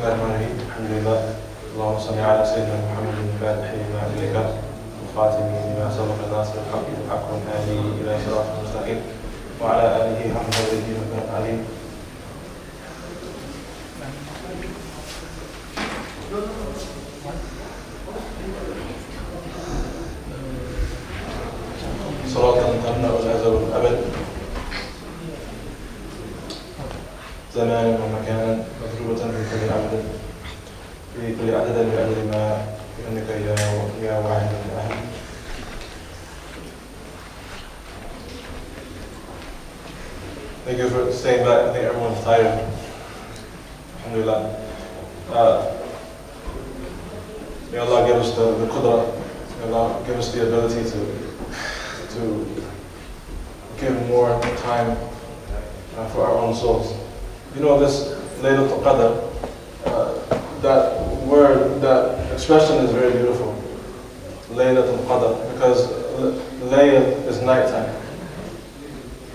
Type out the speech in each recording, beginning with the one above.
الله الرحمن الرحيم الحمد لله اللهم صل على سيدنا محمد الفاتح لما أغلق الخاتم لما سبق ناصر الحق بالحق والهادي إلى صراط المستقيم وعلى آله حق قدره ومقداره العظيم. صلاة تمنع الأزل والأبد زمانا ومكانا مضروبة في كل عدد في كل عدد بعدد ما بأنك يا واحد الأهل. Thank you for staying back. I think everyone's tired. Alhamdulillah. May Allah give us the qudra. May Allah give us the ability to give more time for our own souls. You know, this Laylatul Qadr, that word, that expression is very beautiful. Laylatul Qadr, because Layl is nighttime.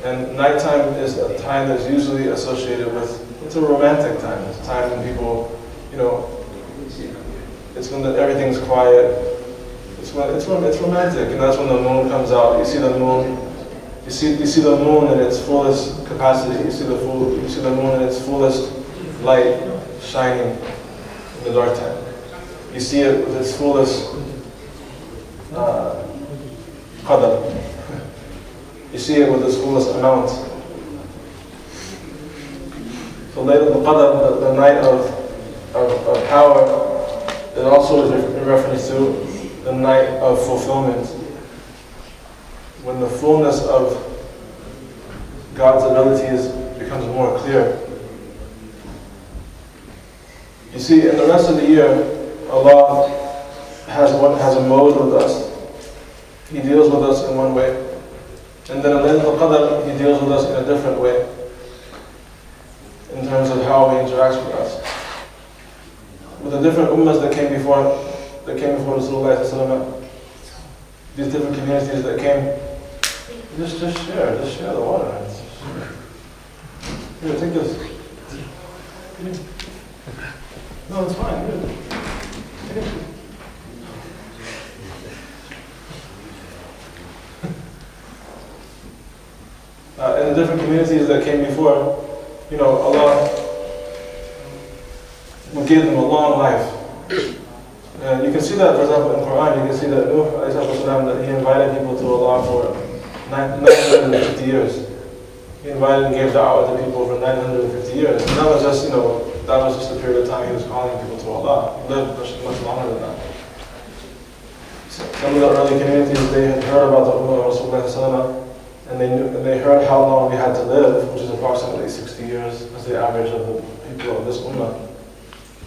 And nighttime is a time that's usually associated with, it's a romantic time. It's a time when people, you know, it's when everything's quiet. It's romantic, and that's when the moon comes out. You see the moon. You see the moon in its fullest capacity. You see the moon in its fullest light shining in the dark time. You see it with its fullest qadr. You see it with its fullest amount. So Laylatul Qadr, the night of power, it also is in reference to the night of fulfillment, when the fullness of God's abilities becomes more clear. You see, in the rest of the year, Allah has a mode with us. He deals with us in one way. And then in Laylatul Qadr, He deals with us in a different way, in terms of how He interacts with us. With the different ummahs that came before Rasulullah, these different communities that came, just share the water. Here, take this. No, it's fine. Here. Take it. In the different communities that came before, you know, Allah will give them a long life. And you can see that, for example, in the Quran. You can see that Nuh, that he invited people to Allah for 950 years. He invited and gave da'wah to people for 950 years. And that was just, you know, that was just the period of time he was calling people to Allah. He lived much longer than that. Some of the early communities, they had heard about the Ummah of Rasulullah, and they heard how long we had to live, which is approximately 60 years, as the average of the people of this Ummah.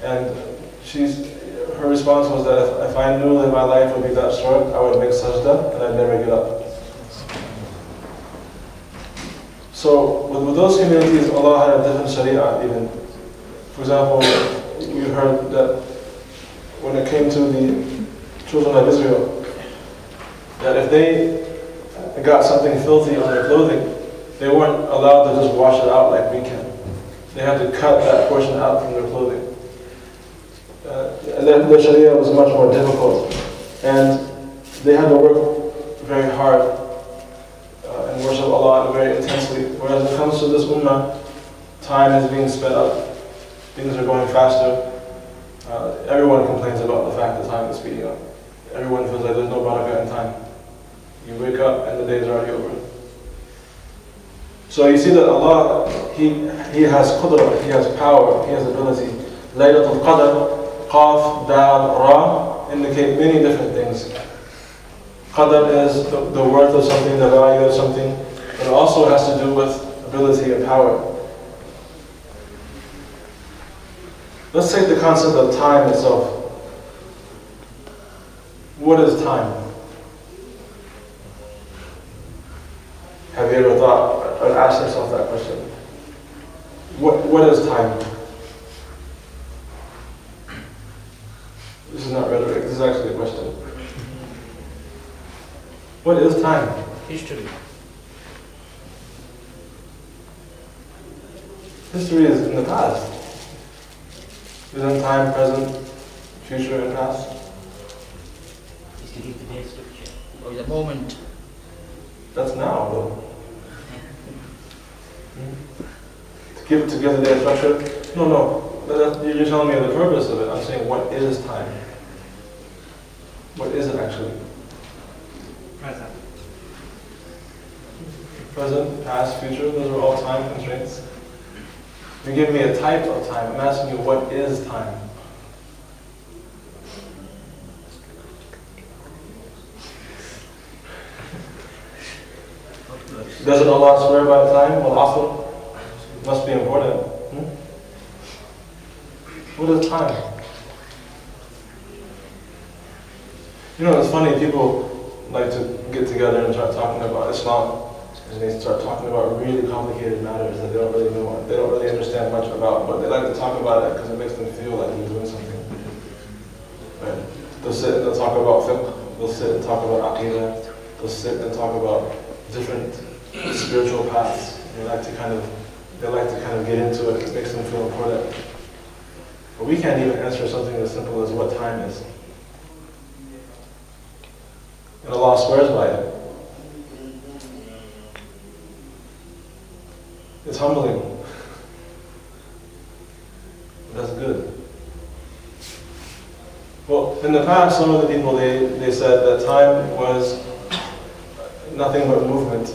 And her response was that if I knew that my life would be that short, I would make sajda and I'd never get up. So with those communities, Allah had a different sharia even. For example, you heard that when it came to the children of Israel, that if they got something filthy on their clothing, they weren't allowed to just wash it out like we can. They had to cut that portion out from their clothing. And then the Sharia was much more difficult, and they had to work very hard and worship Allah very intensely. Whereas when it comes to this Ummah, time is being sped up, things are going faster. Everyone complains about the fact that time is speeding up. Everyone feels like there's no barakah in time. You wake up and the day is already over. So you see that Allah, He has qudra, He has power, He has ability. Laylatul Qadr, Qaf, Dal, Ra indicate many different things. Qadr is the worth of something, the value of something. It also has to do with ability and power. Let's take the concept of time itself. What is time? Have you ever thought or asked yourself that question? What is time? This is not rhetoric, this is actually a question. What is time? History. History is in the past. Isn't time present, future, and past? Is to give today's structure, or the moment. That's now, though. To give the day structure? No. You're telling me the purpose of it. I'm saying, what is time? What is it actually? Present. Present, past, future, those are all time constraints. You give me a type of time. I'm asking you, what is time? Doesn't Allah swear by time? Well, also, must be important. What is time? You know, it's funny, people like to get together and start talking about Islam, and they start talking about really complicated matters that they don't really know, they don't really understand much about, but they like to talk about it because it makes them feel like they're doing something. Right? They'll sit and they'll talk about fiqh, they'll sit and talk about aqidah, they'll sit and talk about different spiritual paths. They like to kind of get into it. It makes them feel important. But we can't even answer something as simple as what time is. And Allah swears by it. It's humbling. That's good. Well, in the past, some of the people, they said that time was nothing but movement.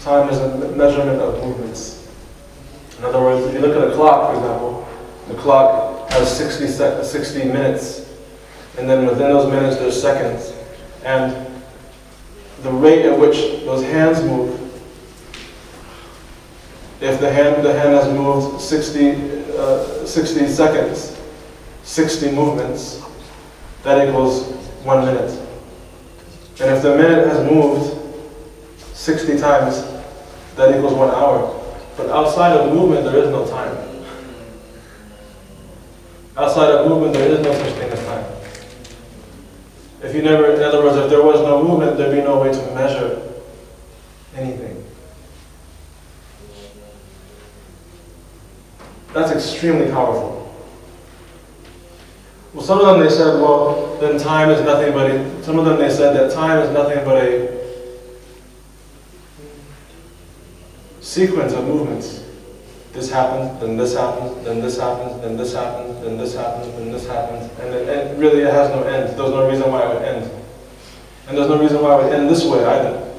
Time is a measurement of movements. In other words, if you look at a clock, for example, the clock has 60 minutes, and then within those minutes there's seconds. And the rate at which those hands move, if the hand has moved 60 seconds, 60 movements, that equals 1 minute. And if the minute has moved 60 times, that equals 1 hour. But outside of movement, there is no time. Outside of movement, there is no such thing as time. In other words, if there was no movement, there'd be no way to measure anything. That's extremely powerful. Well, some of them they said, well, then time is nothing but a, some of them they said that time is nothing but a sequence of movements. This happens, then this happens, then this happens, then this happens, then this happens, then this happens, and really it has no end. There's no reason why it would end. And there's no reason why it would end this way either.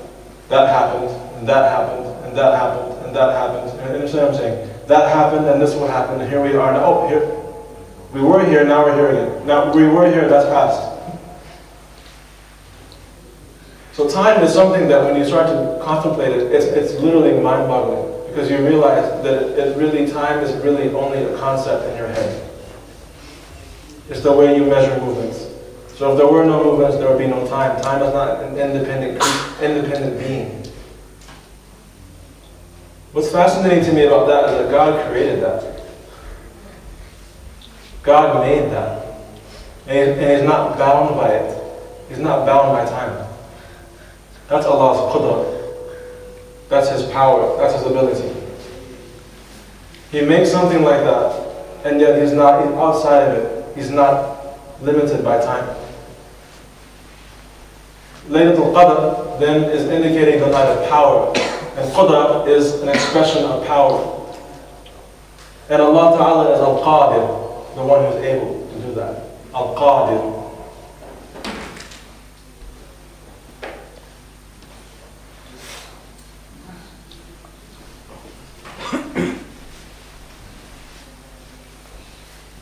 That happened, and that happened, and that happened, and that happened. You understand what I'm saying? That happened, and this will happen, and here we are now. Oh, here. We were here, now we're here again. Now, we were here, that's past. So time is something that when you start to contemplate it, it's literally mind-boggling. Because you realize that time is really only a concept in your head. It's the way you measure movements. So if there were no movements, there would be no time. Time is not an independent being. What's fascinating to me about that is that God created that. God made that. And He's not bound by it. He's not bound by time. That's Allah's qudra. That's His power. That's His ability. He makes something like that, and yet He's outside of it. He's not limited by time. Laylatul Qadr then is indicating the light of power. And Qudra is an expression of power. And Allah Ta'ala is Al-Qadir, the one who's able to do that. Al-Qadir.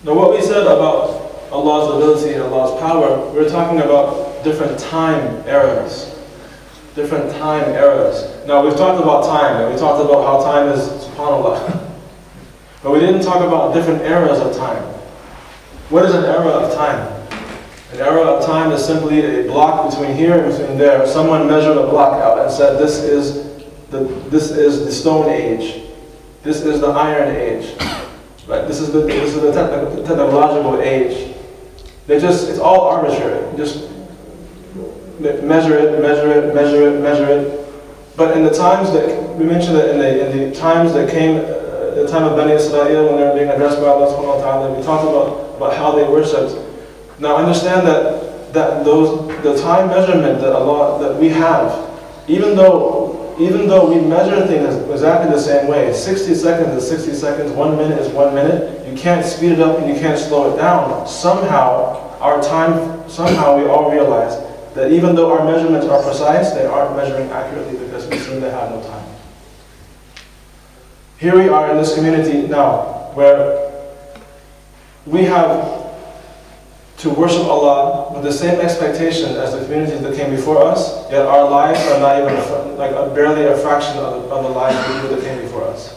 Now what we said about Allah's ability and Allah's power, we're talking about different time eras. Different time eras. Now we've talked about time, and we talked about how time is, subhanAllah. But we didn't talk about different eras of time. What is an era of time? An era of time is simply a block between here and between there. Someone measured a block out and said, this is the Stone Age. This is the Iron Age. Right? This is the technological age. It's all arbitrary. Just measure it. But in the times that we mentioned that in the times that came the time of Bani Israel when they were being addressed by Allah subhanahu wa ta'ala. We talked about how they worshipped. Now understand that the time measurement that we have, even though we measure things exactly the same way, 60 seconds is 60 seconds, 1 minute is 1 minute, you can't speed it up and you can't slow it down. Somehow we all realize that even though our measurements are precise, they aren't measuring accurately because we seem to have no time. Here we are in this community now, where we have to worship Allah with the same expectation as the communities that came before us, yet our lives are not even barely a fraction of the lives of the people that came before us.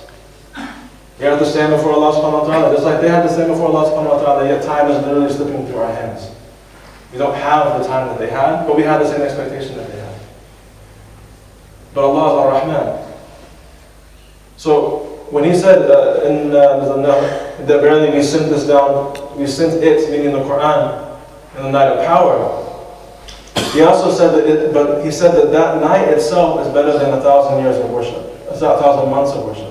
We have to stand before Allah subhanahu wa ta'ala, just like they had to stand before Allah subhanahu wa ta'ala, yet time is literally slipping through our hands. We don't have the time that they had, but we have the same expectation that they had. But Allah is Ar-Rahman. So when he said that verily we sent this down, we sent it, meaning the Quran, in the night of power, he also said that he said that night itself is better than 1,000 years of worship. It's not 1,000 months of worship.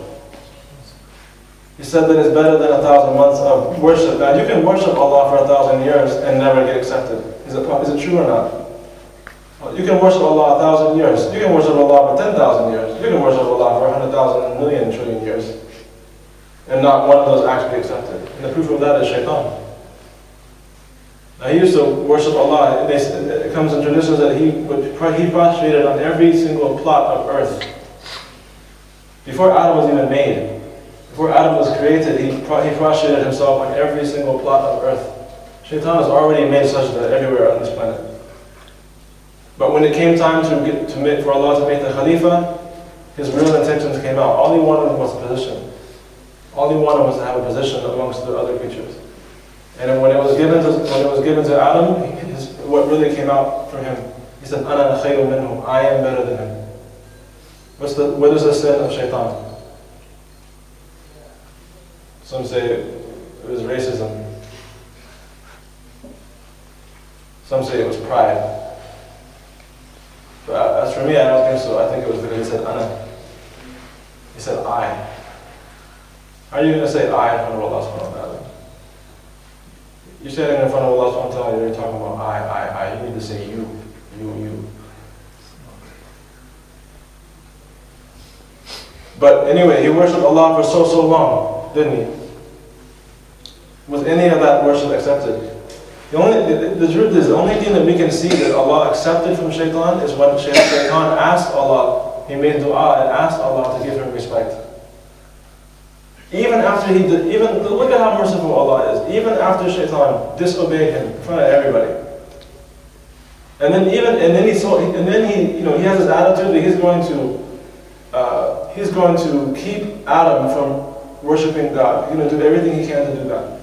He said that it's better than 1,000 months of worship. Now you can worship Allah for 1,000 years and never get accepted. Is it true or not? You can worship Allah 1,000 years. You can worship Allah for 10,000 years. You can worship Allah for 100,000 million trillion years. And not one of those actually accepted. And the proof of that is shaitan. Now he used to worship Allah. It comes in traditions that he prostrated on every single plot of earth. Before Adam was even made, before Adam was created, he prostrated himself on every single plot of earth. Shaitan has already made such that everywhere on this planet. But when it came time for Allah to make the Khalifa, his real intentions came out. All he wanted was a position. All he wanted was to have a position amongst the other creatures. And then when it was given to Adam, what really came out for him, he said, "Ana khayru minhu." I am better than him. What is the sin of shaitan? Some say it was racism. Some say it was pride. But as for me, I don't think so. I think it was because he said "ana." He said "I." How are you going to say "I" in front of Allah subhanahu wa ta'ala? You're standing in front of Allah subhanahu wa ta'ala, you're talking about I. You need to say you. But anyway, he worshipped Allah for so long, didn't he? Was any of that worship accepted? The truth is, the only thing that we can see that Allah accepted from shaitan is when shaitan asked Allah, he made dua and asked Allah to give him respect. Even after he did, look at how merciful Allah is. Even after shaitan disobeyed him in front of everybody, and then he has this attitude that he's going to keep Adam from worshiping God. He's going to do everything he can to do that.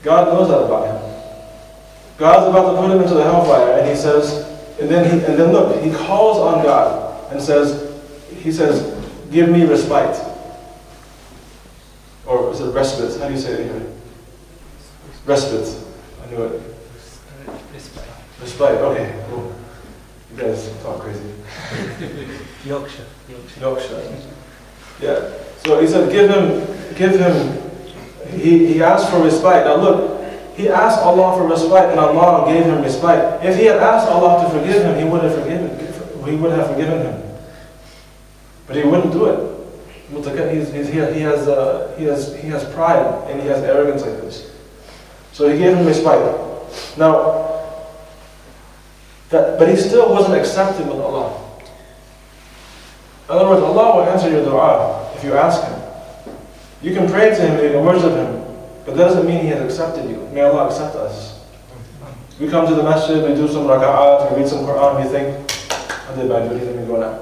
God knows that about him. God's about to put him into the hellfire, and he says, and then look, he calls on God and he says, "Give me respite." Or is it respite? How do you say it here? Respite. I knew it. Respite. Okay. Cool. You guys talk crazy. Yorkshire. Yeah. So he said, give him. He asked for respite. Now look, he asked Allah for respite, and Allah gave him respite. If he had asked Allah to forgive him, He would have forgiven him. But he wouldn't do it. He has pride and he has arrogance like this. So he gave him respite. Now, but he still wasn't accepted with Allah. In other words, Allah will answer your dua if you ask Him. You can pray to Him, you can worship Him, but that doesn't mean He has accepted you. May Allah accept us. We come to the masjid, we do some raka'at, we read some Quran, we think, I did bad duty, let me go now.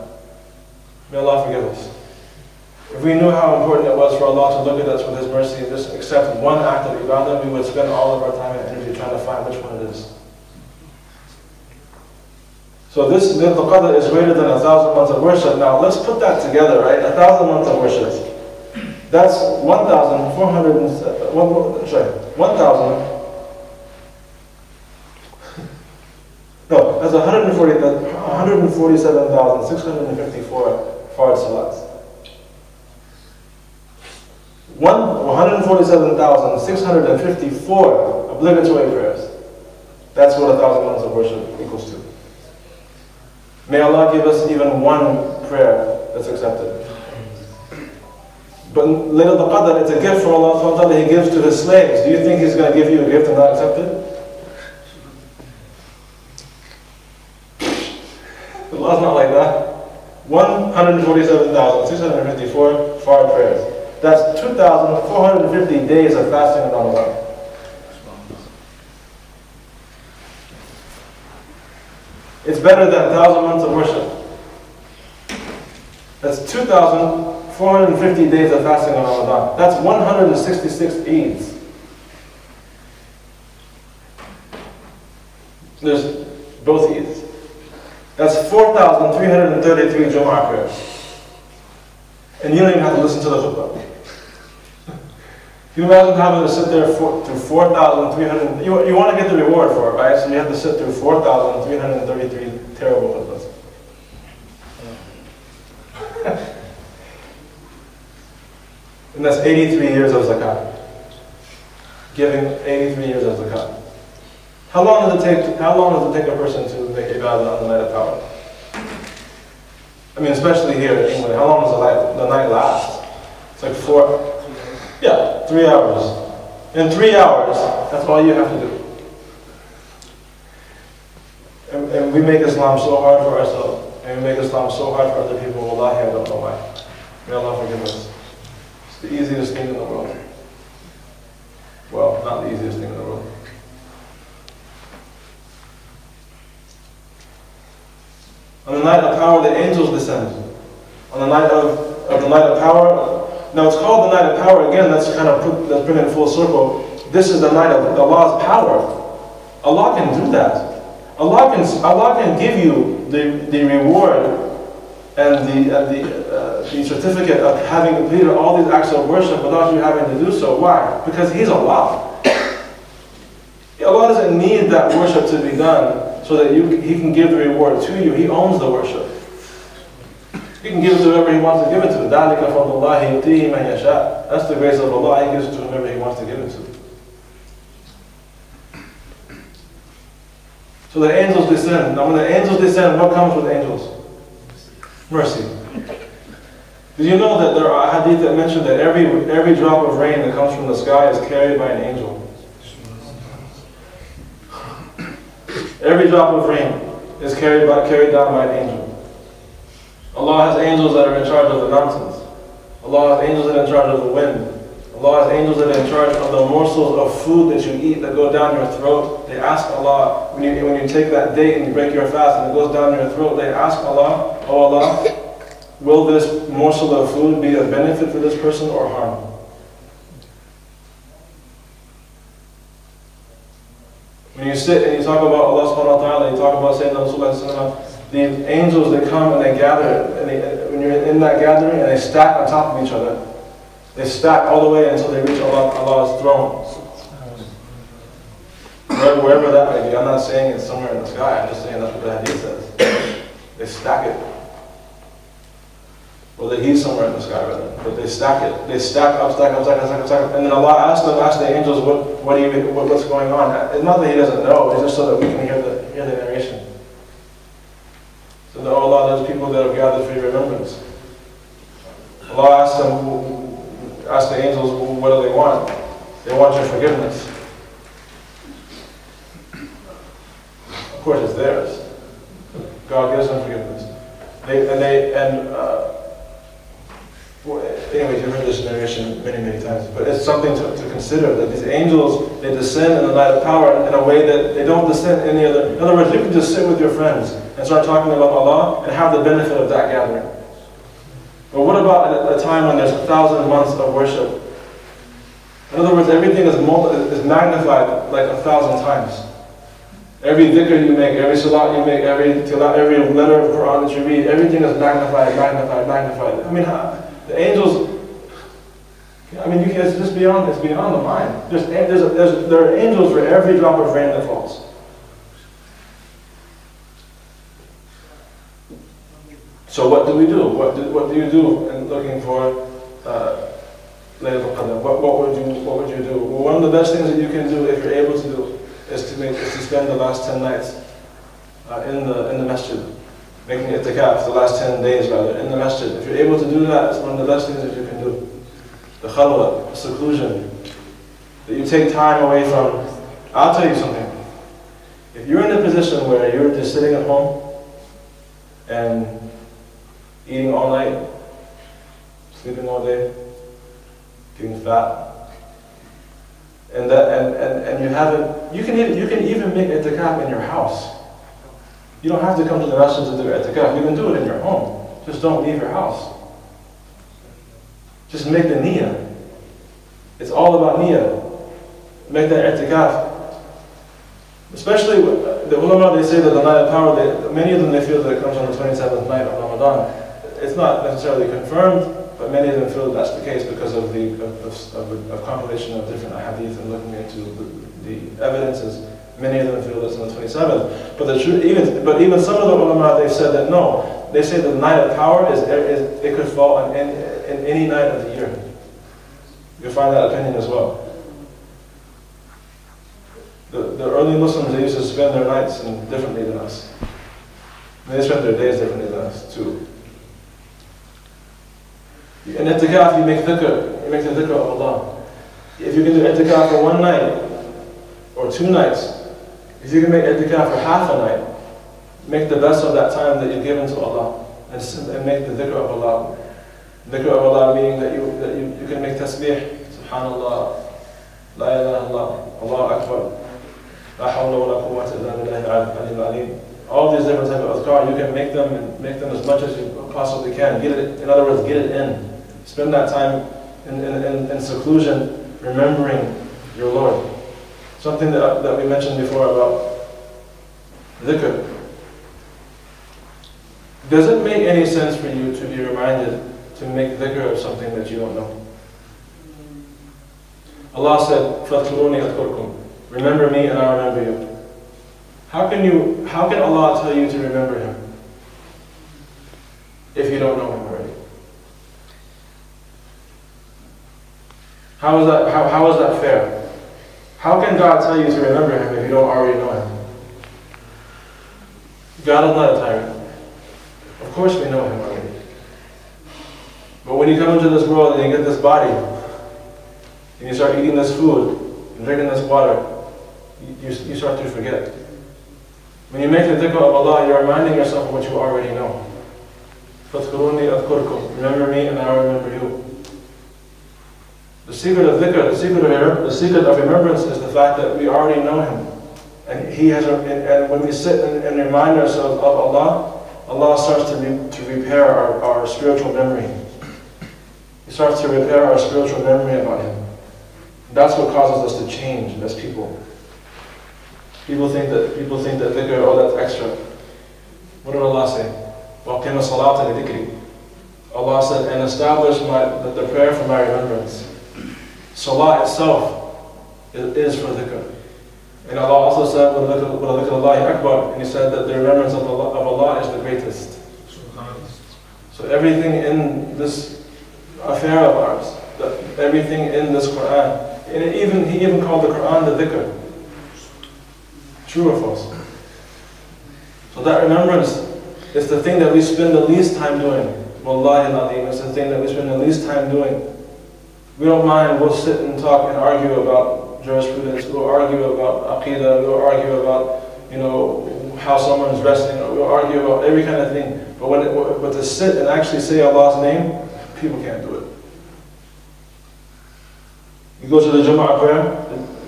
May Allah forgive us. If we knew how important it was for Allah to look at us with His mercy and just accept one act of ibadah, we would spend all of our time and energy trying to find which one it is. So this Laylatul Qadr is greater than 1,000 months of worship. Now let's put that together, right? 1,000 months of worship. That's 147,654 fard salats. 147,654 obligatory prayers. That's what 1,000 months of worship equals to. May Allah give us even one prayer that's accepted. But Laylatul Qadr, it's a gift from Allah subhanahu wa ta'ala He gives to His slaves. Do you think He's going to give you a gift and not accept it? Allah's not like that. 147,654 fard prayers. That's 2,450 days of fasting in Ramadan. It's better than 1,000 months of worship. That's 2,450 days of fasting in Ramadan. That's 166 Eids. There's both Eids. That's 4,333 Jumu'ah prayers. And you don't even have to listen to the khutbah. Can you imagine having to sit there through 4,300, you want to get the reward for it, right? So you have to sit through 4,333 terrible khutbahs. And that's 83 years of zakat. Giving 83 years of zakat. How long does it take a person to make ibadah on the night of power? I mean, especially here in England, how long does the night last? It's like 3 hours. In 3 hours, that's all you have to do. And we make Islam so hard for ourselves, and we make Islam so hard for other people. Wallahi, I don't know why. May Allah forgive us. It's the easiest thing in the world. Well, not the easiest thing in the world. On the night of power, the angels descend. On the night of the night of power, now it's called the night of power again. That's that's bringing it full circle. This is the night of Allah's power. Allah can do that. Allah can give you the reward and the certificate of having completed all these acts of worship without you having to do so. Why? Because He's Allah. Allah doesn't need that worship to be done so that He can give the reward to you. He owns the worship. He can give it to whoever He wants to give it to. ذَلِكَ فَضْلُ اللَّهِ يُؤْتِيهِ مَنْ يَشَاءُ. That's the grace of Allah. He gives it to whoever He wants to give it to. So the angels descend. Now when the angels descend, what comes with angels? Mercy. Did you know that there are hadith that mention that every drop of rain that comes from the sky is carried by an angel? Every drop of rain is carried down by an angel. Allah has angels that are in charge of the mountains. Allah has angels that are in charge of the wind. Allah has angels that are in charge of the morsels of food that you eat that go down your throat. They ask Allah, when you take that date and you break your fast and it goes down your throat, they ask Allah, oh Allah, will this morsel of food be a benefit for this person or harm? When you sit and you talk about Allah subhanahu wa ta'ala, you talk about Sayyidina Rasulullah, the angels, they come and they gather, and when you're in that gathering, and they stack on top of each other. They stack all the way until they reach Allah's throne. Wherever that may be. I'm not saying it's somewhere in the sky, I'm just saying that's what the hadith says. They stack it. Well, that He's somewhere in the sky, rather. But they stack it. They stack up. And then Allah asks the angels, what's going on? It's not that He doesn't know, it's just so that we can hear the narration. So that, oh Allah, there's people that have gathered for your remembrance. Allah asks the angels, what do they want? They want your forgiveness. Of course it's theirs. God gives them forgiveness. Anyways, you've heard this narration many times, but it's something to consider, that these angels, they descend in the light of power in a way that they don't descend any other. In other words, you can just sit with your friends and start talking about Allah and have the benefit of that gathering. But what about at a time when there's 1,000 months of worship? In other words, everything is magnified like 1,000 times. Every dhikr you make, every salat you make, every letter of Quran that you read, everything is magnified. I mean, the angels, it's just beyond the mind. There are angels for every drop of rain that falls. So what do we do? What do you do in looking for Laylatul Qadr? What would you do? Well, one of the best things that you can do, if you're able to do, is to spend the last 10 nights in the masjid, making itikaf, the last 10 days rather, in the masjid. If you're able to do that, it's one of the best things that you can do. The khalwa, the seclusion, that you take time away from. I'll tell you something. If you're in a position where you're just sitting at home and eating all night, sleeping all day, getting fat, and you haven't, you can even make itikaf in your house. You don't have to come to the masjid to do itikaf. You can do it in your home. Just don't leave your house. Just make the niyyah. It's all about niyyah. Make that itikaf. Especially the ulama, they say that the night of power, many of them, they feel that it comes on the 27th night of Ramadan. It's not necessarily confirmed, but many of them feel that that's the case because of a compilation of different ahadith and looking into the evidences. Many of them feel that's on the 27th. But even some of the ulama, they've said that no. They say that the night of power it could fall on in any night of the year. You'll find that opinion as well. The early Muslims, they used to spend their nights differently than us. And they spent their days differently than us too. In itikaf, you make dhikr. You make the dhikr of Allah. If you can do itikaf for one night or 2 nights, if you can make itikaf for half a night, make the best of that time that you've given to Allah, and make the dhikr of Allah. Dhikr of Allah meaning that you can make tasbih, subhanallah, la ilaha illallah, Allahu Akbar, la hawla wa la quwwata illa billahi al-aliyyil azim. All these different types of adhkar, you can make them as much as you possibly can. Get it, in other words, get it in. Spend that time in seclusion, remembering your Lord. Something that we mentioned before about dhikr. Does it make any sense for you to be reminded to make dhikr of something that you don't know? Allah said, فَاذْكُرُونِي أَذْكُرْكُمْ. Remember me and I'll remember you. How can Allah tell you to remember Him if you don't know Him already? How is that fair? How can God tell you to remember Him if you don't already know Him? God is not a tyrant. Of course we know Him already. But when you come into this world and you get this body, and you start eating this food, and drinking this water, you start to forget. When you make the dhikr of Allah, you're reminding yourself of what you already know. فَاذْكُرُونِي أَذْكُرْكُمْ. Remember me and I will remember you. The secret of dhikr, the secret of remembrance is the fact that we already know Him. And when we sit and remind ourselves of Allah, Allah starts to repair our spiritual memory. He starts to repair our spiritual memory about Him. That's what causes us to change as people. People think that dhikr, oh, that's extra. What did Allah say? وَقِمَ الصَّلَاةَ لِذِكْرِ. Allah said, and establish the prayer for my remembrance. Salah itself is for dhikr. And Allah also said, وَذِكْرُ اللَّهِ أَكْبَرُ. And He said that the remembrance of Allah is the greatest. So everything in this affair of ours, everything in this Quran, and He even called the Quran the dhikr. True or false? So that remembrance is the thing that we spend the least time doing. Wallahi al-azim, it's the thing that we spend the least time doing. We don't mind, we'll sit and talk and argue about jurisprudence, we'll argue about aqidah, we'll argue about, how someone's resting, we'll argue about every kind of thing. But to sit and actually say Allah's name, people can't do it. You go to the Jumu'ah prayer,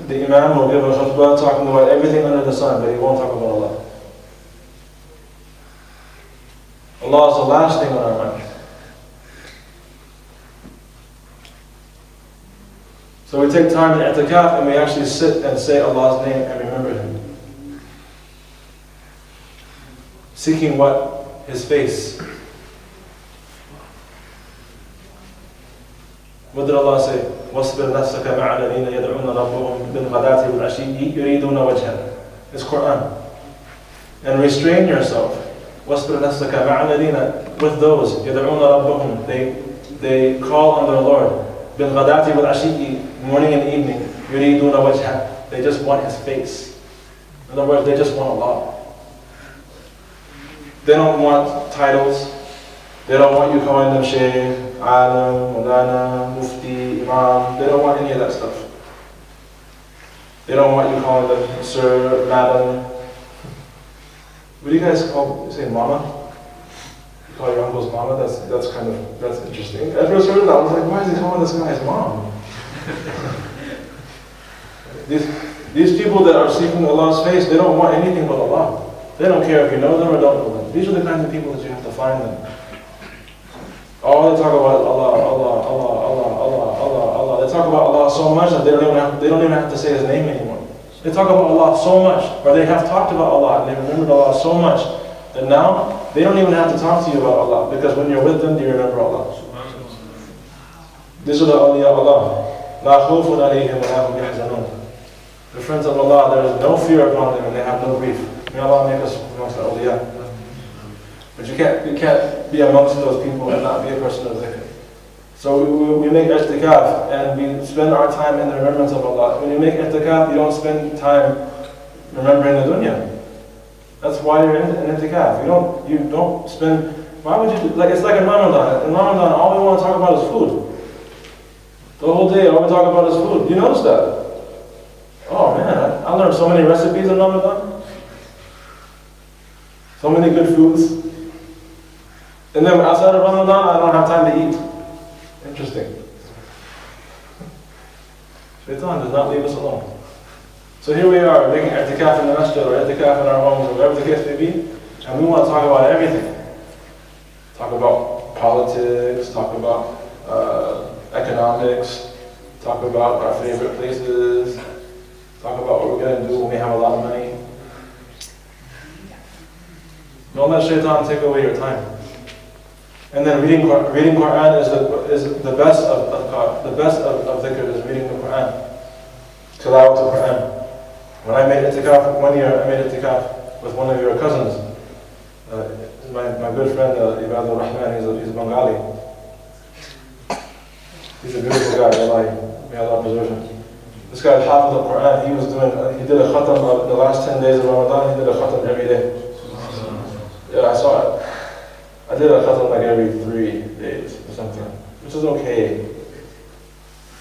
the Imam will give a khutbah talking about everything under the sun, but he won't talk about Allah. Allah is the last thing on our mind. So we take time in i'tikaf and we actually sit and say Allah's name and remember Him. Seeking what? His face. What did Allah say? وَاصْبِرْ نَفْسَكَ مَعَ الَّذِينَ يَدْعُونَ رَبَّهُمْ بِالْغَدَاةِ وَالْعَشِيِّ يُرِيدُونَ وَجْهَهُ. It's Quran. And restrain yourself. وَاصْبِرْ نَفْسَكَ مَعَ الَّذِينَ. With those يَدْعُونَ رَبَّهُمْ. They call on their Lord. بِالْغَدَاةِ وَالْعَشِيِّ, morning and evening, يُرِيدُونَ وَجْهَهُ, they just want His face. In other words, they just want Allah. They don't want titles. They don't want you calling them Shaykh, Alim, Mulana, Mufti, Imam. They don't want any of that stuff. They don't want you calling them Sir, Madam. What do you guys say Mama? You call your uncle's Mama? That's interesting. At first I heard that, I was like, why is he calling this guy his mom? These people that are seeking Allah's face, they don't want anything but Allah. They don't care if you know them or don't know them. These are the kinds of people that you have to find them. All they talk about is Allah, Allah, Allah, Allah, Allah, Allah, Allah. They talk about Allah so much that they don't even have to say His name anymore. They talk about Allah so much, or they have talked about Allah and they remembered Allah so much that now they don't even have to talk to you about Allah, because when you're with them, you remember Allah. These are the awliya Allah. لا خوف عليهم ولا هم يحزنون. The friends of Allah, there is no fear upon them and they have no grief. May Allah make us amongst the awliya. But you can't be amongst those people and not be a person of zikr. So we make i'tikaf and we spend our time in the remembrance of Allah. When you make i'tikaf, you don't spend time remembering the dunya. That's why you're in i'tikaf. You don't spend. Why would you? It's like in Ramadan. In Ramadan, all we want to talk about is food. The whole day, all we talk about is food. You notice that? Oh man, I learned so many recipes in Ramadan. So many good foods. And then outside of Ramadan, I don't have time to eat. Interesting. Shaitan does not leave us alone. So here we are, making i'tikaf in the masjid, or i'tikaf in our homes, or whatever the case may be, and we want to talk about everything. Talk about politics, talk about economics, talk about our favorite places, talk about what we're going to do when we have a lot of money. Don't let shaitan take away your time. And then reading Quran is the best of dhikr is reading the Quran. Tilawat al-Quran. When I made i'tikaf, one year I made i'tikaf with one of your cousins. My good friend, Imam Abdul Rahman, he's a Bengali. He's a beautiful guy, may Allah preserve him. This guy is Hafiz al-Quran. He did a khatam of the last 10 days of Ramadan. He did a khatam every day. Yeah, I saw it. I did a khatam like every 3 days or something, which is okay.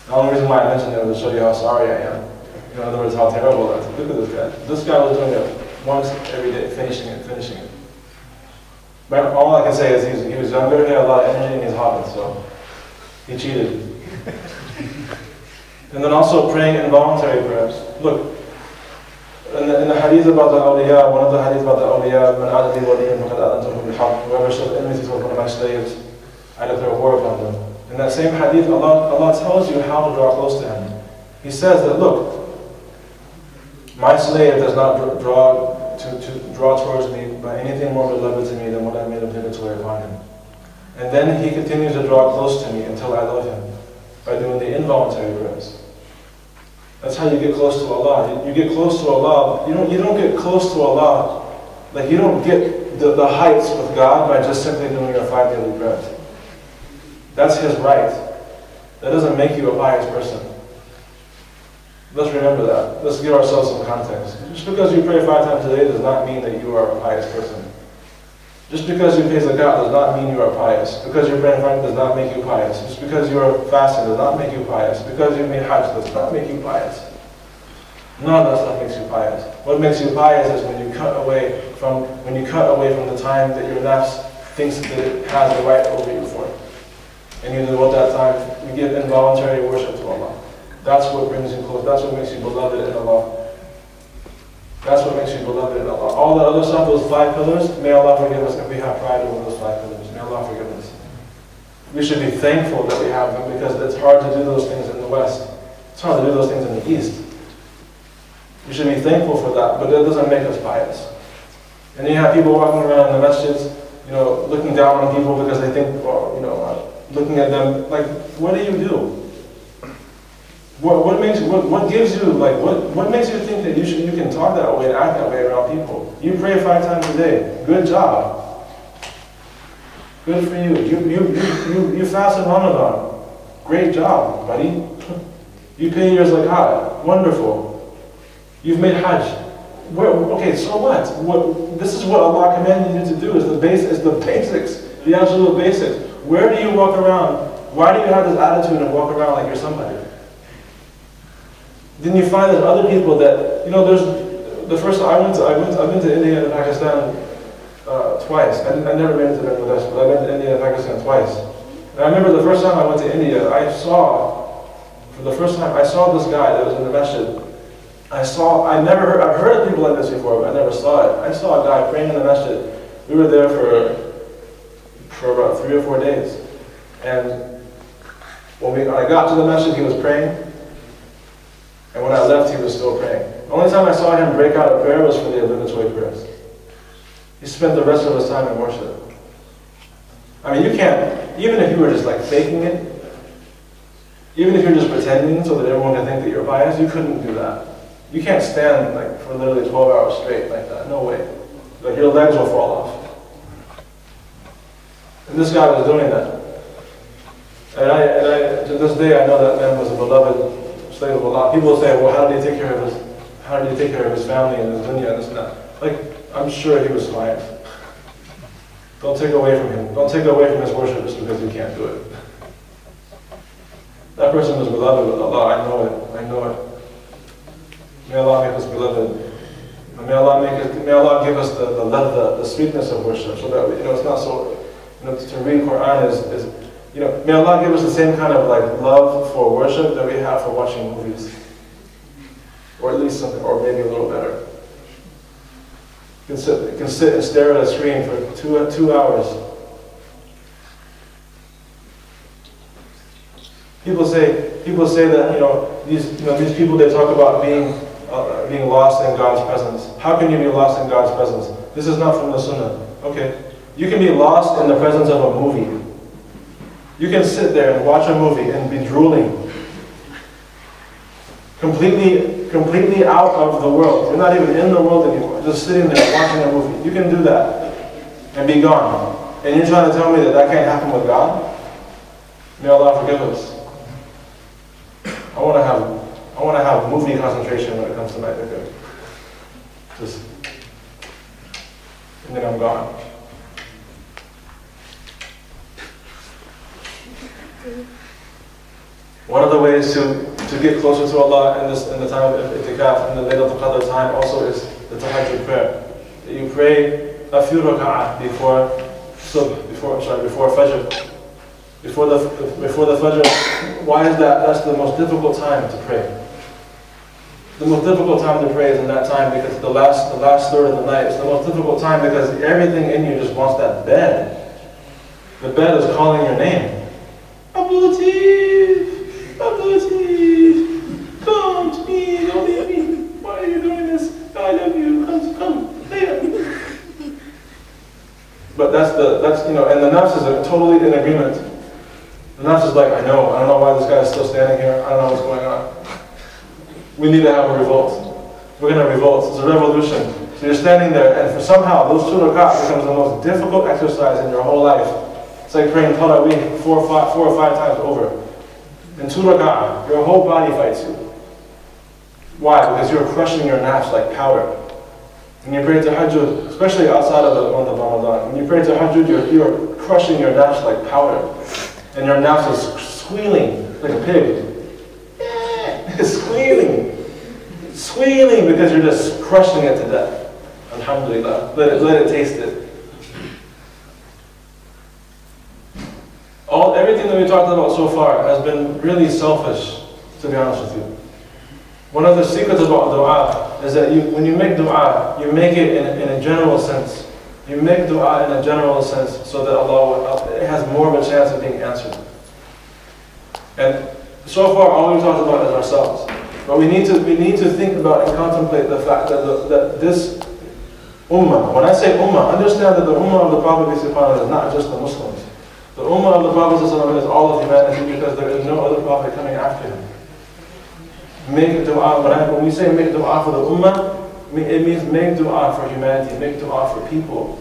The only reason why I mentioned it was to show you how sorry I am. In other words, how terrible that is. Look at this guy. This guy was doing it once every day, finishing it. But all I can say is he was younger, he had a lot of energy, and he's hot, so he cheated. And then also praying involuntary prayers. Look, in the hadith about the awliya, one of the hadiths about the awliya, من عاد لي وليا فقد آذنته بالحرب. Whoever shows enmity to one of my slaves, I declare war upon them. In that same hadith, Allah tells you how to draw close to Him. He says that, look, my slave does not draw towards me by anything more beloved to me than what I made obligatory upon him. And then he continues to draw close to me until I love him by doing the involuntary prayers. That's how you get close to Allah. You get close to Allah. You don't get close to Allah, like you don't get the heights with God by just simply doing your 5 daily prayers. That's His right. That doesn't make you a pious person. Let's remember that. Let's give ourselves some context. Just because you pray 5 times a day does not mean that you are a pious person. Just because you pay zakat does not mean you are pious. Because you're praying 5 does not make you pious. Just because you are fasting does not make you pious. Because you made hajj does not make you pious. None of that stuff makes you pious. What makes you pious is when you cut away from the time that your nafs thinks that it has the right over you for. And you devote that time, you give involuntary worship to Allah. That's what brings you close. That's what makes you beloved in Allah. That's what makes you beloved in Allah. All the other stuff, those 5 pillars, may Allah forgive us if we have pride over those 5 pillars. May Allah forgive us. We should be thankful that we have them, because it's hard to do those things in the West. It's hard to do those things in the East. We should be thankful for that, but that doesn't make us pious. And then you have people walking around in the masjids, looking down on people because they think, looking at them like, what do you do? What makes you think that you can talk that way and act that way around people? You pray 5 times a day. Good job. Good for you. You fast in Ramadan. Great job, buddy. You pay your zakat. Wonderful. You've made hajj. Okay, so what? This is what Allah commanded you to do. Is the basics, the absolute basics. Where do you walk around? Why do you have this attitude and walk around like you're somebody? Then you find that other people that, there's the first time I've been to India and Pakistan twice. I've never been to Bangladesh, but I've been to India and Pakistan twice. And I remember the first time I went to India, I saw this guy that was in the masjid. I've heard of people like this before, but I never saw it. I saw a guy praying in the masjid. We were there for about 3 or 4 days. And when I got to the masjid, he was praying. And when I left, he was still praying. The only time I saw him break out of prayer was for the obligatory prayers. He spent the rest of his time in worship. I mean, you can't, even if you were just like faking it, even if you're just pretending so that everyone can think that you're biased, you couldn't do that. You can't stand like for literally 12 hours straight like that. No way. Like your legs will fall off. And this guy was doing that. And I to this day, I know that man was a beloved slave of Allah. People say, well, how did he take care of his family and his dunya and this and that? Like, I'm sure he was fine. Don't take away from him. Don't take away from his worship just because you can't do it. That person was beloved with Allah. I know it. I know it. May Allah make us beloved. And may Allah give us the sweetness of worship, so that it's not so. To read Quran is may Allah give us the same kind of like love for worship that we have for watching movies, or at least something, or maybe a little better. You can sit and stare at a screen for 2 hours. People say that these people, they talk about being lost in God's presence. How can you be lost in God's presence? This is not from the Sunnah. Okay, you can be lost in the presence of a movie. You can sit there and watch a movie and be drooling, completely out of the world. You're not even in the world anymore. Just sitting there watching a movie. You can do that and be gone. And you're trying to tell me that can't happen with God? May Allah forgive us. I want to have movie concentration when it comes to my dhikr. And then I'm gone. One of the ways to get closer to Allah in the time of itikaf, in the Laylatul Qadr time, also is the tahajjud prayer. You pray a few rak'ah before Fajr. Before the Fajr. Why is that? That's the most difficult time to pray. The most difficult time to pray is in that time, because the last third of the night is the most difficult time, because everything in you just wants that bed. The bed is calling your name. Abdul Latif, Abdul Latif, come to me, don't leave me. Why are you doing this? I love you. Come, there. But that's and the nafs is totally in agreement. The nafs is like, I don't know why this guy is still standing here. I don't know what's going on. We need to have a revolt. We're going to revolt. It's a revolution. So you're standing there, and for somehow those 2 rak'ah becomes the most difficult exercise in your whole life. It's like praying Tarawih 4 or 5 times over. In 2 rak'ah, your whole body fights you. Why? Because you're crushing your nafs like powder. When you pray tahajjud, especially outside of the month of Ramadan, when you pray tahajjud, you're crushing your nafs like powder. And your nafs is squealing like a pig. It's squealing because you're just crushing it to death. Alhamdulillah. Let it taste it. Everything that we talked about so far has been really selfish, to be honest with you. One of the secrets about dua is that when you make dua, you make it in a general sense. You make dua in a general sense so that it has more of a chance of being answered. And so far, all we've talked about is ourselves. But we need to think about and contemplate the fact that this ummah, when I say ummah, understand that the ummah of the Prophet is not just the Muslims. The ummah of the Prophet is all of humanity, because there is no other Prophet coming after him. Make dua. When we say make dua for the ummah, it means make dua for humanity, make dua for people.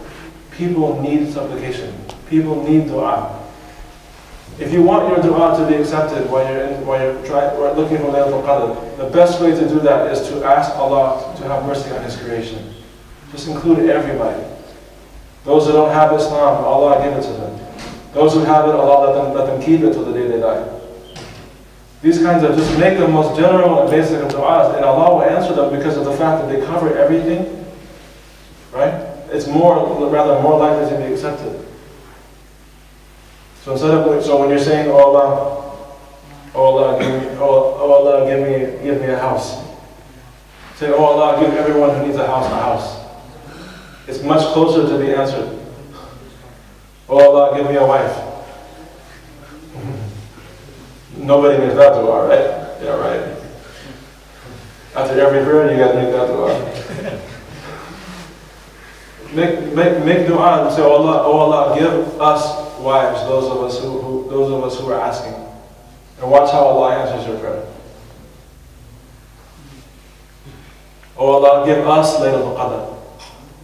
People need supplication. People need dua. if you want your dua to be accepted while you're looking for Laylatul Qadr, the best way to do that is to ask Allah to have mercy on His creation. Just include everybody. Those who don't have Islam, Allah give it to them. Those who have it, Allah let them keep it till the day they die. These kinds of, just make the most general and basic of du'as, and Allah will answer them because of the fact that they cover everything, right? It's rather more likely to be accepted. So so when you're saying, oh Allah, give me a house. Say, oh Allah, give everyone who needs a house. It's much closer to be answered. Oh Allah, give me a wife. Nobody makes that dua, right? Yeah, right. After every prayer, you gotta make that dua. Make dua and say, oh Allah, give us wives, those of us who are asking. And watch how Allah answers your prayer. Oh Allah, give us Laylatul Qadr.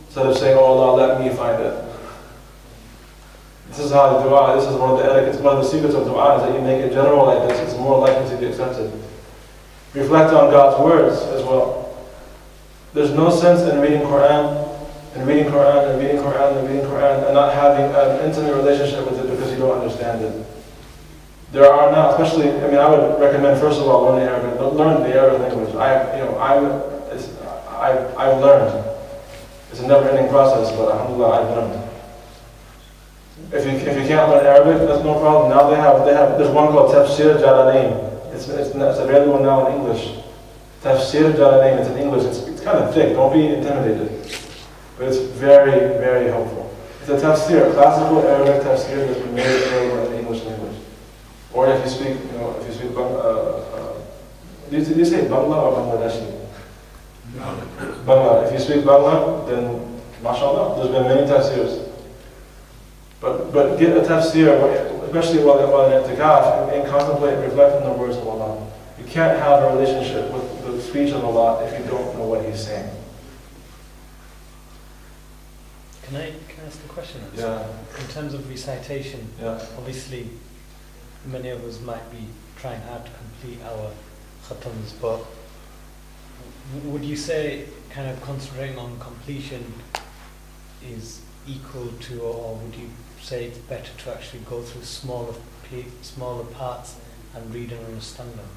Instead of saying, oh Allah, let me find it. This is how the dua, this is one of the etiquettes, one of the secrets of dua is that you make it general like this, it's more likely to be accepted. Reflect on God's words as well. There's no sense in reading Quran, and not having an intimate relationship with it because you don't understand it. There are now, especially, I would recommend first of all learning Arabic. Learn the Arabic language. I've learned. It's a never-ending process, but alhamdulillah, I've learned. If you can't learn Arabic, that's no problem. Now there's one called Tafsir Jalalain. It's available now in English. Tafsir Jalalain, it's in English. It's kind of thick, don't be intimidated. But it's very, very helpful. It's a tafsir, a classical Arabic tafsir that's been made available in the English language. Or if you speak, do you say Bangla or Bangladeshi? Bangla. If you speak Bangla, then mashallah, there's been many tafsirs. But get a tafsir, especially while in i'tikaf, and contemplate and reflect on the words of Allah. You can't have a relationship with the speech of Allah if you don't know what He's saying. Can I ask a question? Yeah. In terms of recitation, obviously many of us might be trying hard to complete our khatams, but would you say kind of concentrating on completion is equal to, or would you say it's better to actually go through smaller parts and read and understand them?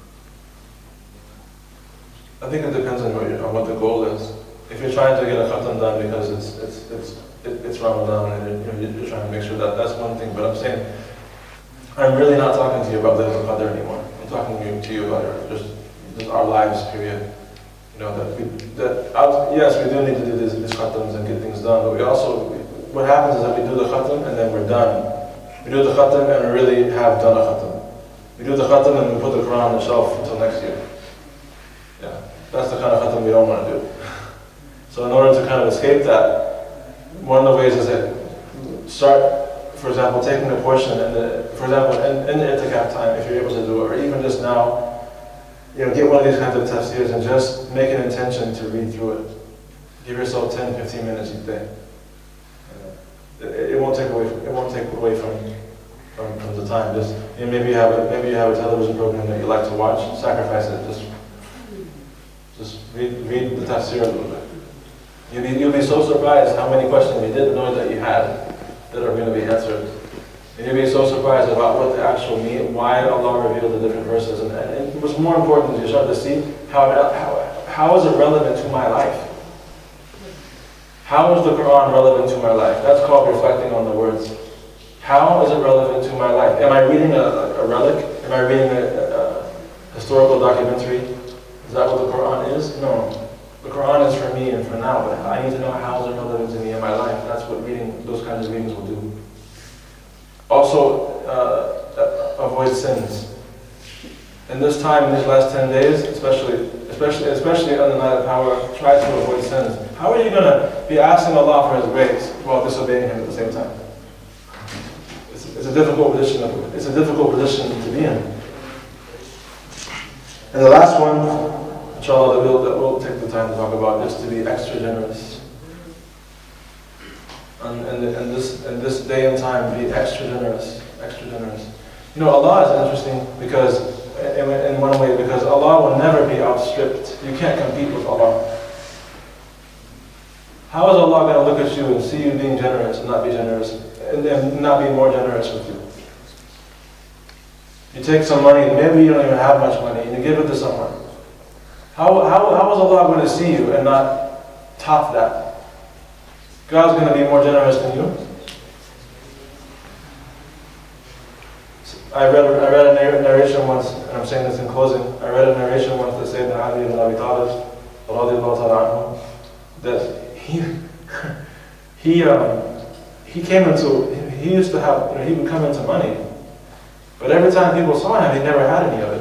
I think it depends on what the goal is. If you're trying to get a khatam done because it's Ramadan and you're trying to make sure that's one thing. But I'm saying, I'm really not talking to you about Laylatul Qadr anymore. I'm talking to you about just our lives, period. Yes, we do need to do these khatams and get things done, but we also, what happens is that we do the khatam and then we're done. We do the khatam and we really have done a khatam. We do the khatam and we put the Quran on the shelf until next year. Yeah, that's the kind of khatam we don't want to do. So in order to kind of escape that, one of the ways is that start, for example, taking a portion, in the i'tikaf time, if you're able to do it, or even just now, get one of these kinds of tafsirs and just make an intention to read through it. Give yourself 10, 15 minutes each day. It won't take away from the time. Just maybe you have a television program that you like to watch. Sacrifice it. Just read the tafsir a little bit. You'll be so surprised how many questions you didn't know that you had that are going to be answered. And you'll be so surprised about what the actual meaning, why Allah revealed the different verses. And what's more important is you start to see how is it relevant to my life? How is the Quran relevant to my life? That's called reflecting on the words. How is it relevant to my life? Am I reading a relic? Am I reading a historical documentary? Is that what the Quran is? No. The Quran is for me and for now, but I need to know how is it relevant to me in my life. That's what those kinds of readings will do. Also, avoid sins. In this time, in these last 10 days, especially on the night of power, try to avoid sins. How are you going to be asking Allah for His grace while disobeying Him at the same time? It's a difficult position. It's a difficult position to be in. And the last one, inshallah, that we'll take the time to talk about, is to be extra generous. And this day and time, be extra generous. Extra generous. You know, Allah is interesting because, in one way, because Allah will never be outstripped. You can't compete with Allah. How is Allah going to look at you and see you being generous and not be generous, and not be more generous with you? You take some money, maybe you don't even have much money, and you give it to someone. How is Allah going to see you and not top that? God's going to be more generous than you? I read a narration once, and I'm saying this in closing. I read a narration once that said that Ali ibn Abi Talib, that he came into, he used to have, you know, he would come into money, but every time people saw him, he never had any of it.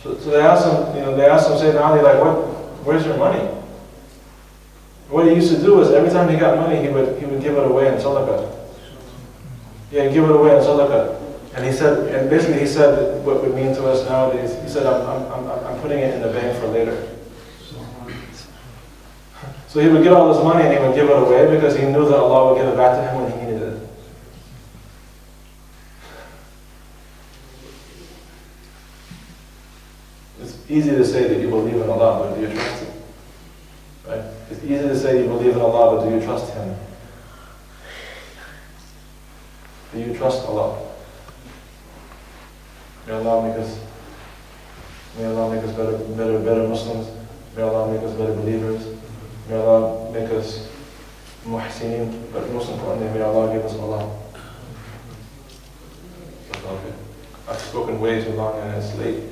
So they asked him, you know, Sayyidina Ali, like, where's your money? What he used to do is every time he got money, he would give it away in sadaqah. Yeah, give it away in sadaqah. And he said, and basically he said what would mean to us nowadays. He said, I'm putting it in the bank for later. So he would get all this money and he would give it away because he knew that Allah would give it back to him when he needed it. It's easy to say that you believe in Allah, but do you trust Him? Right? It's easy to say you believe in Allah, but do you trust Him? Do you trust Allah? May Allah make us better Muslims. May Allah make us better believers. May Allah make us muhsinin. But most importantly, may Allah give us Allah. I've spoken way too long and it's late.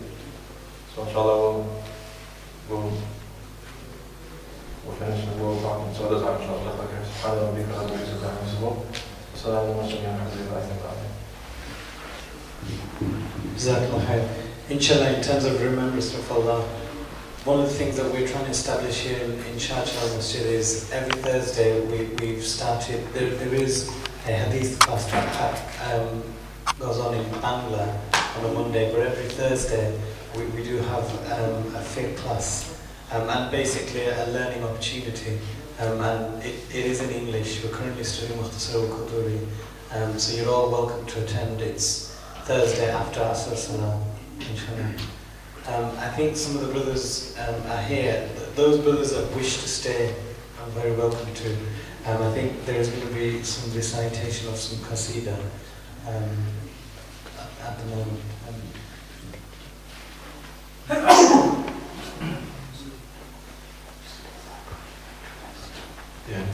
So inshallah we'll finish and we'll talk some other time inshallah. Subhanallah wa bihamdihi. Assalamu alaikum. Jazakallah khair. Inshallah, in terms of remembrance of Allah, one of the things that we're trying to establish here in Shahjalal Masjid is every Thursday we've started, there is a hadith class that goes on in Bangla on a Monday, but every Thursday we do have a fiqh class and basically a learning opportunity, and it is in English. We're currently studying Mukhtasar al-Quduri, so you're all welcome to attend. It's Thursday after Asr Salah, inshallah. I think some of the brothers are here. Those brothers that wish to stay are very welcome to. I think there is going to be some recitation of some qasida at the moment. Yeah.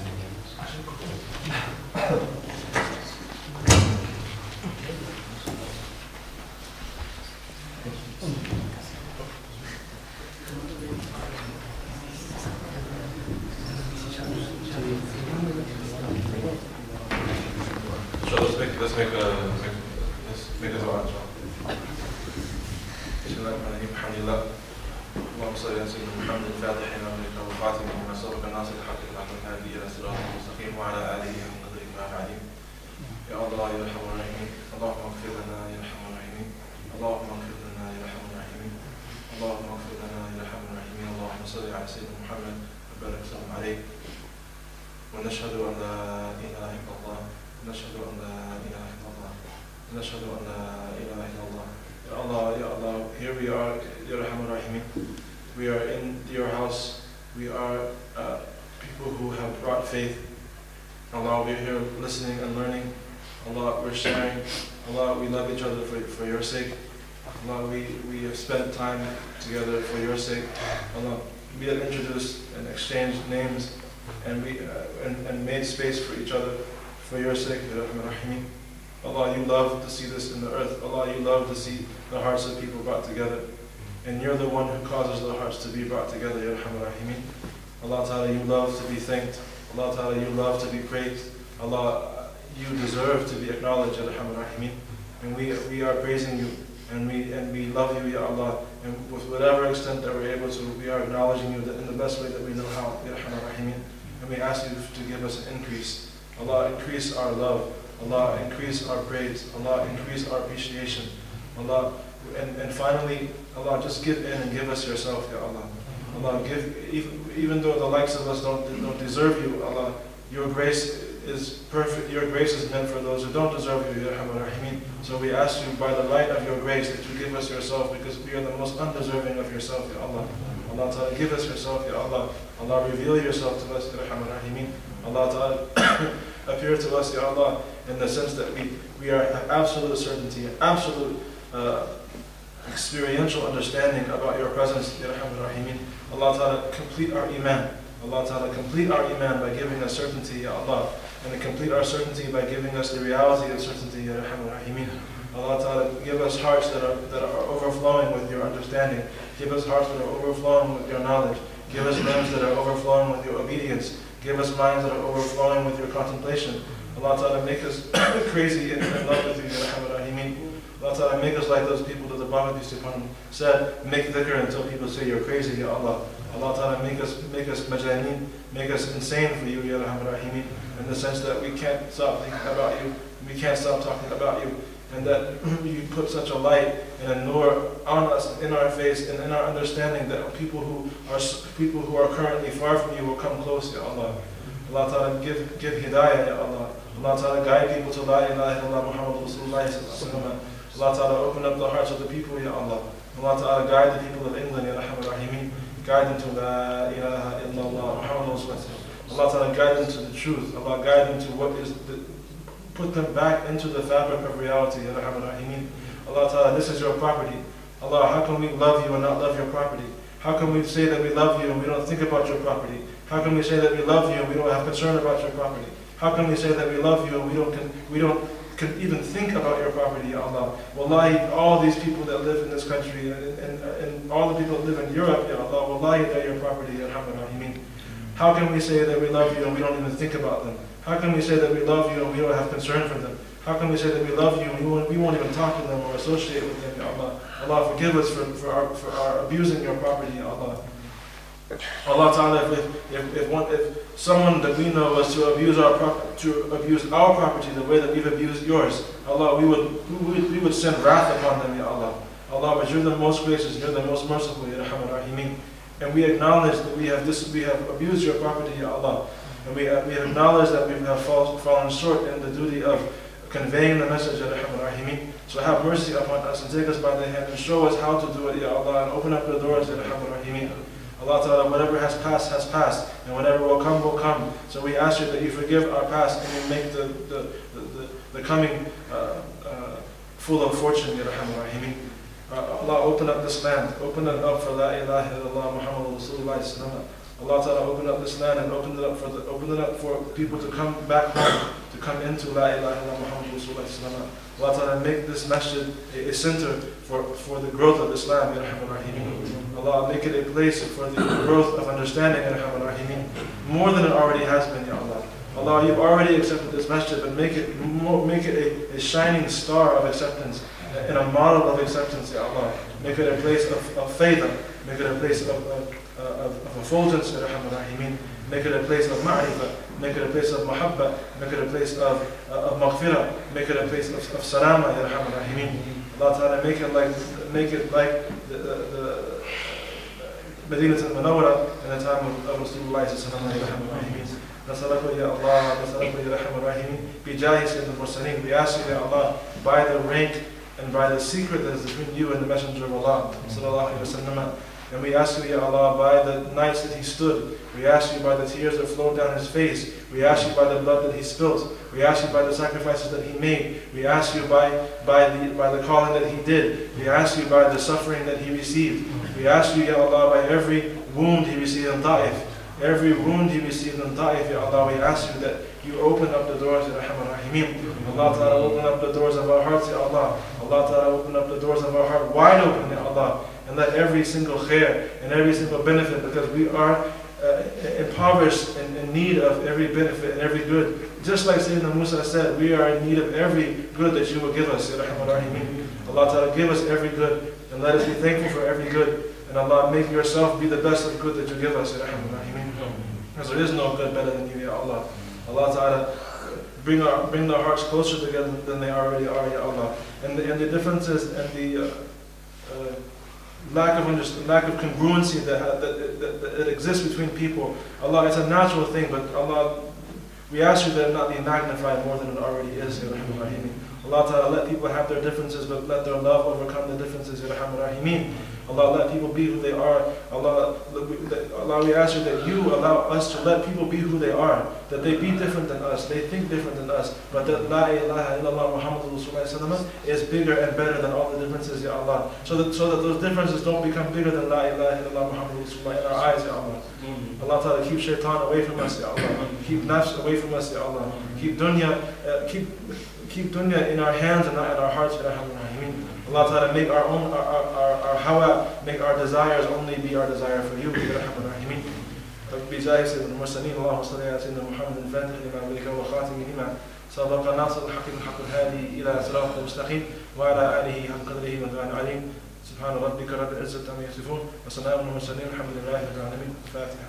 So let's make a dua. Alhamdulillah. اللهم صل على سيدنا محمد الفاتح لما أغلق والخاتم لما سبق الناصر الحق بالحق والهادي إلى صراط المستقيم وعلى آله حق قدره ومقداره. يا الله يا أرحم الراحمين، اللهم اغفر لنا يا أرحم الراحمين، اللهم اغفر لنا يا أرحم الراحمين، اللهم اغفر لنا يا أرحم الراحمين. اللهم صل على سيدنا محمد وبارك وسلم عليه. ونشهد أن لا إله إلا الله، نشهد أن لا إله إلا الله، نشهد أن لا إله إلا الله. Ya Allah, here we are, Ya Rahman Rahim. We are in your house. We are people who have brought faith. Allah, we're here listening and learning. Allah, we're sharing. Allah, we love each other for your sake. Allah, we have spent time together for your sake. Allah, we have introduced and exchanged names and we and made space for each other for your sake, Ya Rahman Rahim. Allah, you love to see this in the earth. Allah, you love to see the hearts of people brought together. And you're the one who causes the hearts to be brought together, Ya Rahman Rahim. Allah Ta'ala, you love to be thanked. Allah Ta'ala, you love to be praised. Allah, you deserve to be acknowledged, Ya Rahman Rahim. And we are praising you. And we love you, Ya Allah. And with whatever extent that we're able to, we are acknowledging you in the best way that we know how, Ya Rahman Rahim. And we ask you to give us an increase. Allah, increase our love. Allah, increase our praise. Allah, increase our appreciation. Allah, and finally, Allah, just give in and give us yourself, Ya Allah. Allah, give, even though the likes of us don't deserve you, Allah, Your grace is perfect. Your grace is meant for those who don't deserve you, Ya Arhamar Rahimin. So we ask you by the light of your grace that you give us yourself, because we are the most undeserving of yourself, Ya Allah. Allah Ta'ala, give us yourself, Ya Allah. Allah, reveal yourself to us, Ya Arhamar Rahimin. Allah Ta'ala, appear to us, Ya Allah, in the sense that we are have absolute certainty, absolute experiential understanding about your presence, Ya Arhamar Rahimin. Allah Ta'ala, complete our iman. Allah Ta'ala, complete our iman by giving us certainty, Ya Allah. And complete our certainty by giving us the reality of certainty, Ya Arhamar Rahimin. Allah Ta'ala, give us hearts that are overflowing with your understanding. Give us hearts that are overflowing with your knowledge. Give us limbs that are overflowing with your obedience. Give us minds that are overflowing with your contemplation. Allah Ta'ala, make us crazy in love with you, Ya Arhamar Rahimin. Allah Ta'ala, make us like those people that the Prophet used to said, make dhikr until people say you're crazy, Ya Allah. Allah Ta'ala, make us majaneen, make us insane for you, Ya Arhamar Rahimin, in the sense that we can't stop thinking about you, we can't stop talking about you, and that you put such a light and a nur on us, in our face, and in our understanding, that people who are currently far from you will come close, Ya Allah. Allah Ta'ala, give hidayah, Ya Allah. Allah Ta'ala, guide people to La ilaha illallah Muhammad Rasulullah sallallahu alaihi wasallam. Allah Ta'ala, open up the hearts of the people, Ya Allah. Allah Ta'ala, guide the people of England, Ya Arhamar Rahimin. Guide them to La ilaha illallah Muhammad Rasulullah. Allah Ta'ala, guide them to the truth. Allah, guide them to what is put them back into the fabric of reality, Ya Arhamar Rahimin. Allah Ta'ala, this is your property. Allah, how can we love you and not love your property? How can we say that we love you and we don't think about your property? How can we say that we love you and we don't have concern about your property? How can we say that we love you and we don't even think about your property, Ya Allah? Wallahi, all these people that live in this country and all the people that live in Europe, Ya Allah, wallahi, they're your property, Ya Arhamar Rahimin. How can we say that we love you and we don't even think about them? How can we say that we love you and we don't have concern for them? How can we say that we love you and we won't even talk to them or associate with them, Ya Allah? Allah, forgive us for our abusing your property, Ya Allah. Allah Ta'ala, if someone that we know was to abuse our property the way that we've abused yours, Allah, we would send wrath upon them, Ya Allah. Allah, but you're the most gracious, you're the most merciful, Ya Arhamar Rahimin. And we acknowledge that we have abused your property, Ya Allah. And we have acknowledged that we have fallen short in the duty of conveying the message, Ya Arhamar Rahimin. So have mercy upon us and take us by the hand and show us how to do it, Ya Allah, and open up the doors, Ya Arhamar Rahimin. Allah Ta'ala, whatever has passed, and whatever will come. So we ask you that you forgive our past and you make the coming full of fortune, Ya Arhamar Rahimin. Allah, open up this land, open it up for La ilaha illallah Muhammad Rasulullah sallallahu. Allah Ta'ala, open up this land and open it up for people to come back home, to come into La ilaha illallah Muhammad Rasulullah sallallahu. Allah Ta'ala, make this masjid a center for the growth of Islam, Ya Arhamar Rahimin. Allah, make it a place for the growth of understanding, Ya Arhamar Rahimin, more than it already has been, Ya Allah. Allah, you've already accepted this masjid, but make it a shining star of acceptance, and a model of acceptance, Ya Allah. Make it a place of faith, make it a place of effulgence, Ya Arhamar Rahimin. Make it a place of ma'rifah, make it a place of mahabba, make it a place of maghfirah, make it a place of salama, Ya Arhamar Rahimin. Allah Ta'ala, make it like the Medina al-Munawwara in the time of Rasulullah sallallahu alaihi wasallam. Nas'aluka ya Allah, nas'aluka ya Arhamar Rahimin, bi jahi sayyidil mursalin. We ask you, Ya Allah, by the rank and by the secret that is between you and the Messenger of Allah sallallahu alaihi wasallam. And we ask you, Ya Allah, by the nights that he stood, we ask you by the tears that flowed down his face, we ask you by the blood that he spilt, we ask you by the sacrifices that he made, we ask you by the calling that he did, we ask you by the suffering that he received, we ask you, Ya Allah, by every wound he received in Ta'if, every wound he received in Ta'if, Ya Allah, we ask you that you open up the doors, Ya Arhamar Rahimin. Allah Ta'ala, open up the doors of our hearts, Ya Allah. Allah Ta'ala, open up the doors of our heart wide open, Ya Allah. And let every single khair and every single benefit, because we are impoverished and in need of every benefit and every good. Just like Sayyidina Musa said, we are in need of every good that you will give us, Ya Arhamar Rahimin. Allah Ta'ala, give us every good and let us be thankful for every good. And Allah, make yourself be the best of good that you give us, Ya Arhamar Rahimin. Because there is no good better than you, Ya Allah. Allah Ta'ala, bring our hearts closer together than they already are, Ya Allah. And the differences and the lack of congruency that exists between people. Allah, it's a natural thing, but Allah, We ask you that it not be magnified more than it already is, Ya Rahman Rahimin. Allah Ta'ala, let people have their differences, but let their love overcome the differences, Ya Rahman Rahimin. Allah, let people be who they are. Allah, we ask you that you allow us to let people be who they are, that they be different than us, they think different than us, but that La ilaha illallah Muhammadur Rasulullah is bigger and better than all the differences, Ya Allah. So that those differences don't become bigger than La ilaha illallah Muhammadur Rasulullah in our eyes, Ya Allah. Allah Ta'ala, keep shaitan away from us, Ya Allah. Keep nafs away from us, Ya Allah. Keep dunya in our hands and not in our hearts, Ya Rahman. Allah Ta'ala, make our own, our hawa, make our desires only be our desire for you, Ya Rahman Rahimin. بجاه سيد المرسلين اللهم صل على سيدنا محمد الفاتح لما أغلق والخاتم لما سبق ناصر الحق بالحق الهادي إلى صراط المستقيم وعلى آله حق قدره ومقداره العظيم سبحان ربك رب العزة عما يصفون وسلام على المرسلين الحمد لله رب العالمين. الفاتحة.